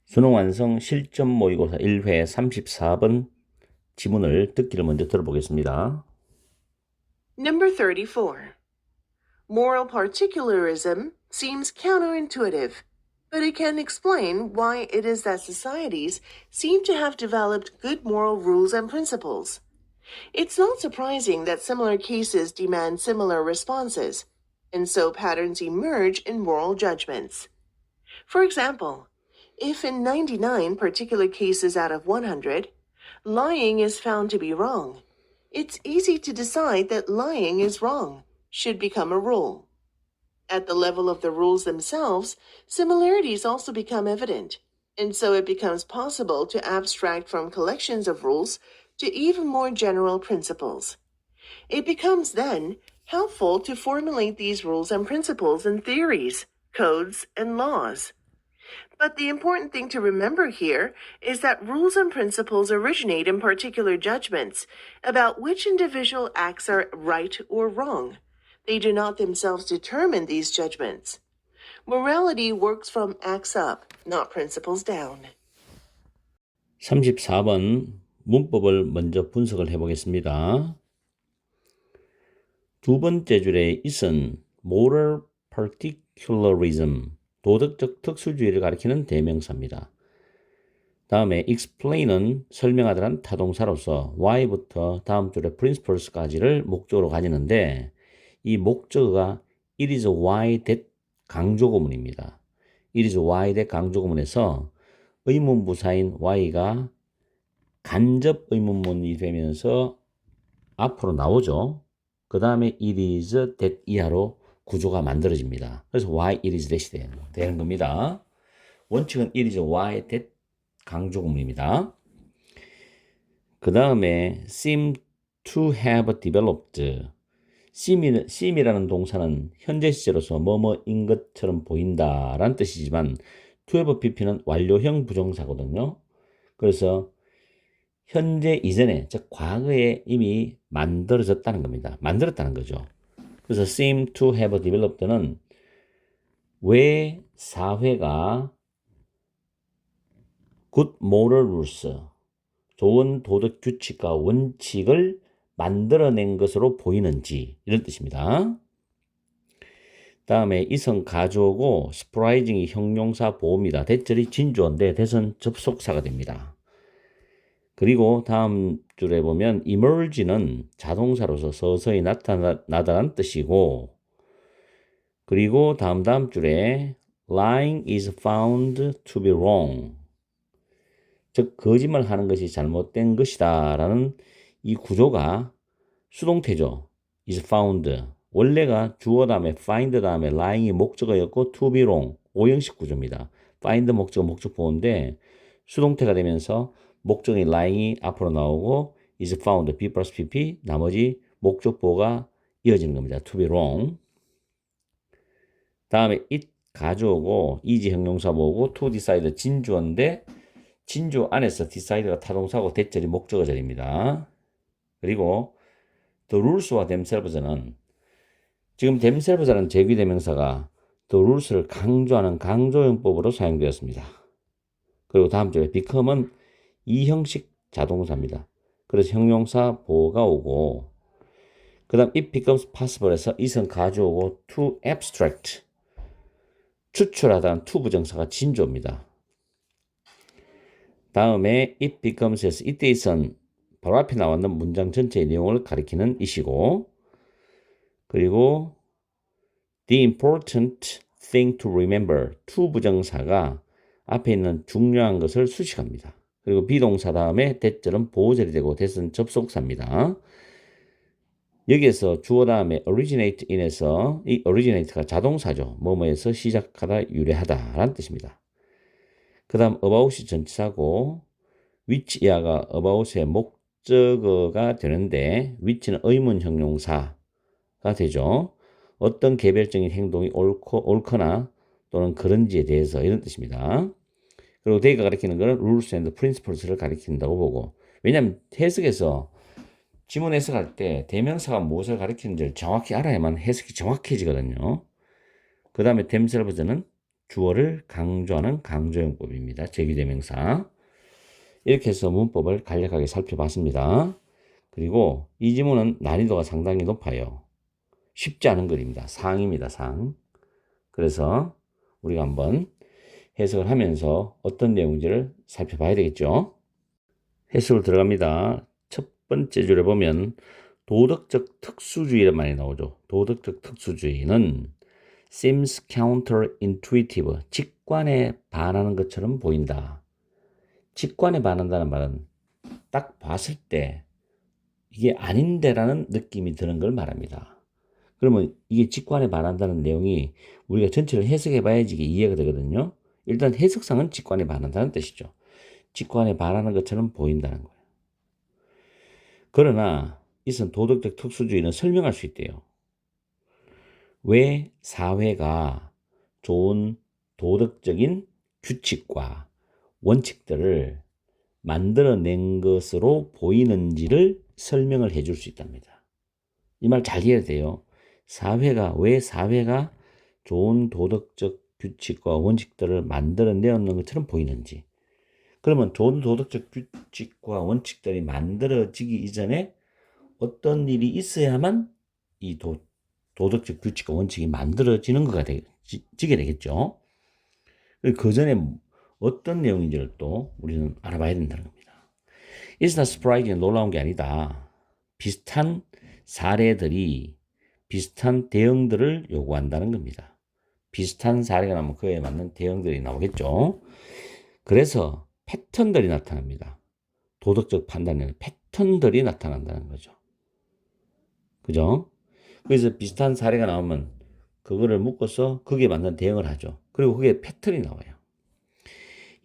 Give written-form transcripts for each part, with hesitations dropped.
수능 완성 실전 모의고사 1회 34번 지문을 듣기를 먼저 들어보겠습니다. Number 34. Moral particularism seems counterintuitive, but it can explain why it is that societies seem to have developed good moral rules and principles. It's not surprising that similar cases demand similar responses, and so patterns emerge in moral judgments. For example, if in 99 particular cases out of 100, lying is found to be wrong, it's easy to decide that lying is wrong, should become a rule. At the level of the rules themselves, similarities also become evident, and so it becomes possible to abstract from collections of rules to even more general principles. It becomes then helpful to formulate these rules and principles in theories, codes, and laws. But the important thing to remember here is that rules and principles originate in particular judgments about which individual acts are right or wrong. They do not themselves determine these judgments. Morality works from acts up, not principles down. 34번 문법을 먼저 분석을 해보겠습니다. 두 번째 줄에 is은 moral particularism, 도덕적 특수주의를 가리키는 대명사입니다. 다음에 explain은 설명하다란 타동사로서 why부터 다음 줄에 principles까지를 목적으로 가지는데 이 목적어가 it is why that 강조구문입니다. it is why that 강조구문에서 의문부사인 why가 간접 의문문이 되면서 앞으로 나오죠. 그 다음에 it is that 이하로 구조가 만들어집니다. 그래서 why it is that이 되는 겁니다. 원칙은 it is why that 강조구문입니다. 그 다음에 seem to have developed. seem이라는 동사는 현재 시제로서 뭐뭐인 것처럼 보인다라는 뜻이지만 to have pp는 완료형 부정사거든요. 그래서 현재 이전에, 즉 과거에 이미 만들어졌다는 겁니다. 만들었다는 거죠. 그래서 seem to have developed는 왜 사회가 good moral rules, 좋은 도덕 규칙과 원칙을 만들어낸 것으로 보이는지 이런 뜻입니다. 다음에 이성 가져오고 surprising이 형용사 보호입니다. 대절이 진주어인데 대선 접속사가 됩니다. 그리고 다음 줄에 보면 emerge는 자동사로서 서서히 나타나다는 뜻이고, 그리고 다음 줄에 lying is found to be wrong, 즉 거짓말하는 것이 잘못된 것이다 라는 이 구조가 수동태죠. is found, 원래가 주어 다음에 find 다음에 lying이 목적어였고 to be wrong, 오형식 구조입니다. find 목적어 목적보호인데 수동태가 되면서 목적이 lying이 앞으로 나오고 is found, be 플러스 pp, 나머지 목적보호가 이어지는 겁니다. to be wrong. 다음에 it 가져오고 is 형용사 보고 to decide 진주어인데 진주 안에서 decide가 타동사고 대절이 목적어절입니다. 그리고 the rules와 themselves는 지금 themselves라는 제귀대명사가 the rules를 강조하는 강조용법으로 사용되었습니다. 그리고 다음 줄에 become은 이형식 자동사입니다. 그래서 형용사 보호가 오고, 그 다음 it becomes possible에서 it은 가져오고 to abstract, 추출하다는 to 부정사가 진주어입니다. 다음에 it becomes에서 이때 있은 바로 앞에 나왔는 문장 전체의 내용을 가리키는 이시고, 그리고 the important thing to remember, to 부정사가 앞에 있는 중요한 것을 수식합니다. 그리고 비동사 다음에 대절은 보호절이 되고 대선 접속사입니다. 여기에서 주어 다음에 originate in에서 이 originate가 자동사죠. 뭐뭐에서 시작하다 유래하다 라는 뜻입니다. 그 다음 about이 전치사고 which 이하가 about의 목적어가 되는데 which는 의문 형용사가 되죠. 어떤 개별적인 행동이 옳거나 또는 그런지에 대해서 이런 뜻입니다. 그리고 they가 가리키는 것은 rules and principles를 가리킨다고 보고, 왜냐하면 해석에서 지문 해석할 때 대명사가 무엇을 가리키는지를 정확히 알아야만 해석이 정확해지거든요. 그 다음에 themselves는 주어를 강조하는 강조용법입니다. 제기대명사. 이렇게 해서 문법을 간략하게 살펴봤습니다. 그리고 이 지문은 난이도가 상당히 높아요. 쉽지 않은 글입니다. 상입니다. 상. 그래서 우리가 한번 해석을 하면서 어떤 내용인지를 살펴봐야 되겠죠. 해석을 들어갑니다. 첫 번째 줄에 보면 도덕적 특수주의란 말이 나오죠. 도덕적 특수주의는 seems counterintuitive, 직관에 반하는 것처럼 보인다. 직관에 반한다는 말은 딱 봤을 때 이게 아닌데라는 느낌이 드는 걸 말합니다. 그러면 이게 직관에 반한다는 내용이 우리가 전체를 해석해 봐야지 이게 이해가 되거든요. 일단 해석상은 직관에 반한다는 뜻이죠. 직관에 반하는 것처럼 보인다는 거예요. 그러나 이것은 도덕적 특수주의는 설명할 수 있대요. 왜 사회가 좋은 도덕적인 규칙과 원칙들을 만들어낸 것으로 보이는지를 설명을 해줄 수 있답니다. 이 말 잘 이해해야 돼요. 왜 사회가 좋은 도덕적 규칙과 원칙들을 만들어내었는 것처럼 보이는지. 그러면 좋은 도덕적 규칙과 원칙들이 만들어지기 이전에 어떤 일이 있어야만 이 도덕적 규칙과 원칙이 만들어지는 거가 지게 되겠죠. 그 전에 어떤 내용인지를 또 우리는 알아봐야 된다는 겁니다. It's not surprising, 놀라운 게 아니다. 비슷한 사례들이 비슷한 대응들을 요구한다는 겁니다. 비슷한 사례가 나오면 그에 맞는 대응들이 나오겠죠. 그래서 패턴들이 나타납니다. 도덕적 판단에는 패턴들이 나타난다는 거죠. 그죠? 그래서 비슷한 사례가 나오면 그거를 묶어서 거기에 맞는 대응을 하죠. 그리고 그게 패턴이 나와요.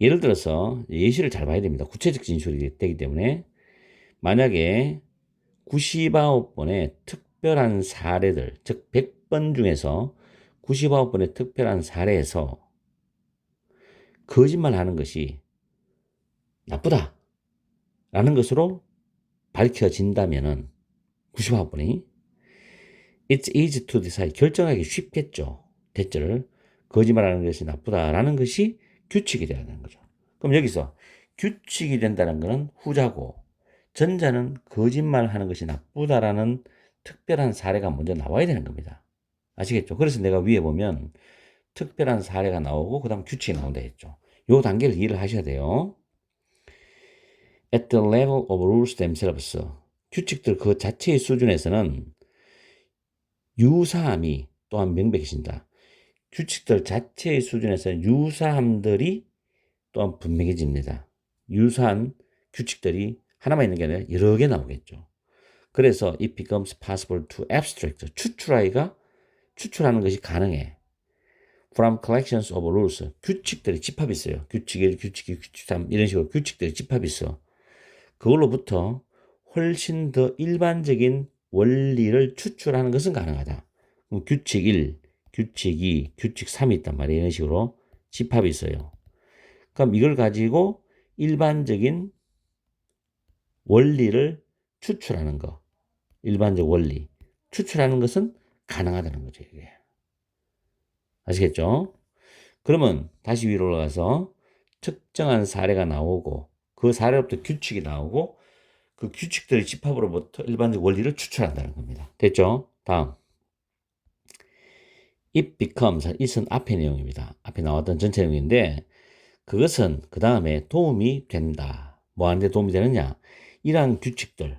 예를 들어서 예시를 잘 봐야 됩니다. 구체적 진술이 되기 때문에 만약에 99번의 특별한 사례들, 즉 100번 중에서 99번의 특별한 사례에서 거짓말하는 것이 나쁘다 라는 것으로 밝혀진다면은 99번이 It's easy to decide, 결정하기 쉽겠죠. 대절을 거짓말하는 것이 나쁘다라는 것이 규칙이 되어야 되는 거죠. 그럼 여기서 규칙이 된다는 것은 후자고 전자는 거짓말하는 것이 나쁘다라는 특별한 사례가 먼저 나와야 되는 겁니다. 아시겠죠? 그래서 내가 위에 보면 특별한 사례가 나오고 그 다음 규칙이 나온다 했죠. 요 단계를 이해를 하셔야 돼요. At the level of rules themselves, 규칙들 그 자체의 수준에서는 유사함이 또한 명백해진다. 규칙들 자체의 수준에서는 유사함들이 또한 분명해집니다. 유사한 규칙들이 하나만 있는 게 아니라 여러 개 나오겠죠. 그래서 it becomes possible to abstract, 추출하는 것이 가능해. From collections of rules, 규칙들이 집합이 있어요. 규칙 1, 규칙 2, 규칙 3 이런 식으로 규칙들이 집합이 있어. 그걸로부터 훨씬 더 일반적인 원리를 추출하는 것은 가능하다. 그럼 규칙 1, 규칙 2, 규칙 3이 있단 말이에요. 이런 식으로 집합이 있어요. 그럼 이걸 가지고 일반적인 원리를 추출하는 거, 일반적 원리 추출하는 것은 가능하다는 거죠. 이게. 아시겠죠? 그러면 다시 위로 올라가서 특정한 사례가 나오고 그 사례로부터 규칙이 나오고 그 규칙들의 집합으로부터 일반적 원리를 추출한다는 겁니다. 됐죠? 다음. It becomes, it은 앞의 내용입니다. 앞에 나왔던 전체 내용인데 그것은 그 다음에 도움이 된다. 뭐 하는데 도움이 되느냐? 이러한 규칙들,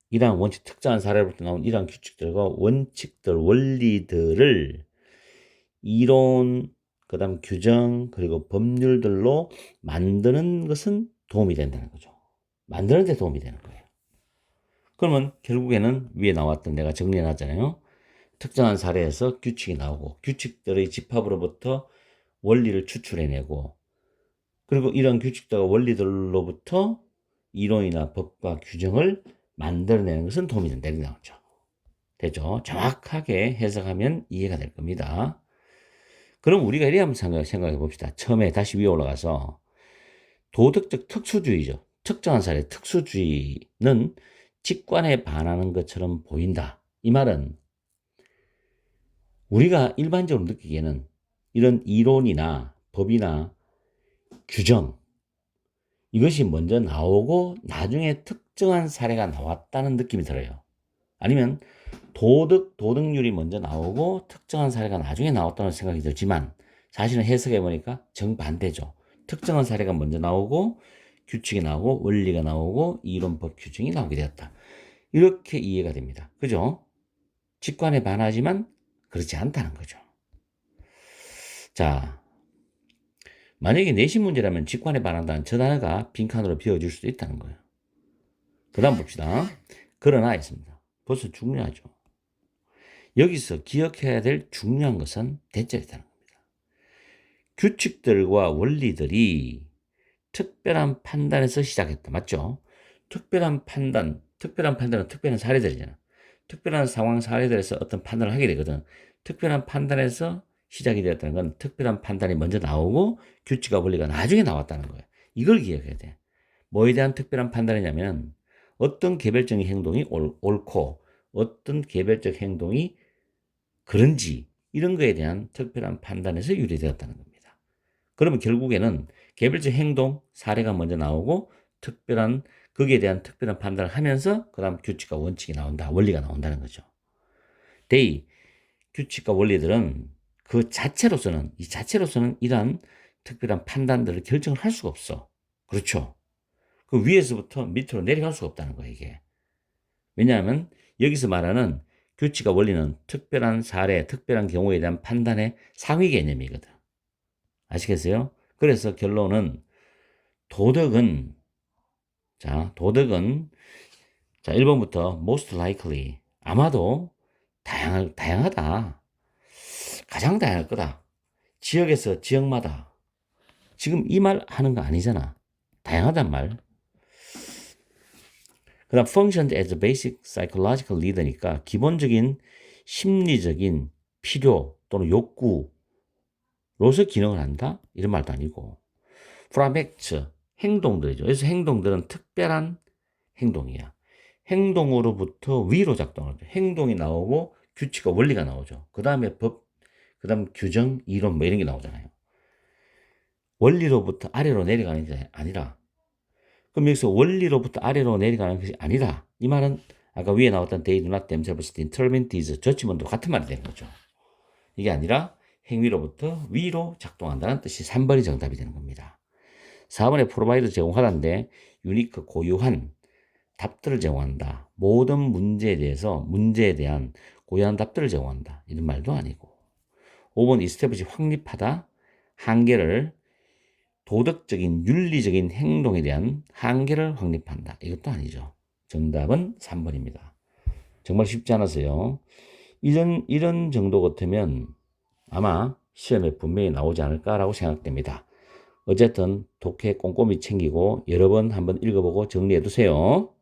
이러한 원칙, 특정한 사례로부터 나온 이러한 규칙들과 원칙들, 원리들을 이론, 그 다음 규정, 그리고 법률들로 만드는 것은 도움이 된다는 거죠. 만드는 데 도움이 되는 거예요. 그러면 결국에는 위에 나왔던 내가 정리해놨잖아요. 특정한 사례에서 규칙이 나오고 규칙들의 집합으로부터 원리를 추출해내고 그리고 이런 규칙들과 원리들로부터 이론이나 법과 규정을 만들어내는 것은 도움이 된다. 이렇게 나오죠. 되죠? 정확하게 해석하면 이해가 될 겁니다. 그럼 우리가 이래 한번 생각해 봅시다. 처음에 다시 위에 올라가서 도덕적 특수주의죠. 특정한 사례 특수주의는 직관에 반하는 것처럼 보인다. 이 말은 우리가 일반적으로 느끼기에는 이런 이론이나 법이나 규정 이것이 먼저 나오고 나중에 특정한 사례가 나왔다는 느낌이 들어요. 아니면 도덕률이 먼저 나오고 특정한 사례가 나중에 나왔다는 생각이 들지만 사실은 해석해 보니까 정반대죠. 특정한 사례가 먼저 나오고 규칙이 나오고 원리가 나오고 이론법 규정이 나오게 되었다. 이렇게 이해가 됩니다. 그죠? 직관에 반하지만 그렇지 않다는 거죠. 자, 만약에 내신 문제라면 직관에 반한다는 저 단어가 빈칸으로 비워질 수도 있다는 거예요. 그 다음 봅시다. 그러나 했습니다. 벌써 중요하죠. 여기서 기억해야 될 중요한 것은 대절이라는 겁니다. 규칙들과 원리들이 특별한 판단에서 시작했다. 맞죠? 특별한 판단은 특별한 사례들이잖아. 특별한 상황 사례들에서 어떤 판단을 하게 되거든. 특별한 판단에서 시작이 되었다는 건 특별한 판단이 먼저 나오고 규칙과 원리가 나중에 나왔다는 거예요. 이걸 기억해야 돼. 뭐에 대한 특별한 판단이냐면 어떤 개별적인 행동이 옳고 어떤 개별적 행동이 그런지 이런 거에 대한 특별한 판단에서 유래되었다는 겁니다. 그러면 결국에는 개별적 행동 사례가 먼저 나오고 거기에 대한 특별한 판단을 하면서 그 다음 규칙과 원칙이 나온다. 원리가 나온다는 거죠. 규칙과 원리들은 이 자체로서는 이러한 특별한 판단들을 결정을 할 수가 없어. 그렇죠. 그 위에서부터 밑으로 내려갈 수가 없다는 거예요, 이게. 왜냐하면 여기서 말하는 규칙과 원리는 특별한 사례, 특별한 경우에 대한 판단의 상위 개념이거든. 아시겠어요? 그래서 결론은 도덕은 1번부터 most likely 아마도 다양하다. 가장 다양할 거다. 지역에서 지역마다 지금 이 말 하는 거 아니잖아. 다양하단 말. 그 다음 functioned as a basic psychological need니까 기본적인 심리적인 필요 또는 욕구로서 기능을 한다? 이런 말도 아니고 from act, 행동들이죠. 그래서 행동들은 특별한 행동이야. 행동으로부터 위로 작동하죠. 행동이 나오고 규칙과 원리가 나오죠. 그 다음에 법, 그 다음 규정, 이론 뭐 이런 게 나오잖아요. 원리로부터 아래로 내려가는 게 아니라 그럼 여기서 원리로부터 아래로 내려가는 것이 아니다. 이 말은 아까 위에 나왔던 they do not themselves determine these judgment도 같은 말이 되는 거죠. 이게 아니라 행위로부터 위로 작동한다는 뜻이 3번이 정답이 되는 겁니다. 4번에 프로바이드 제공하다인데 유니크 고유한 답들을 제공한다. 모든 문제에 대한 고유한 답들을 제공한다. 이런 말도 아니고 5번 이스테브시 확립하다. 한계를 도덕적인 윤리적인 행동에 대한 한계를 확립한다. 이것도 아니죠. 정답은 3번입니다. 정말 쉽지 않았어요. 이런 정도 같으면 아마 시험에 분명히 나오지 않을까라고 생각됩니다. 어쨌든 독해 꼼꼼히 챙기고 여러 번 한번 읽어보고 정리해 두세요.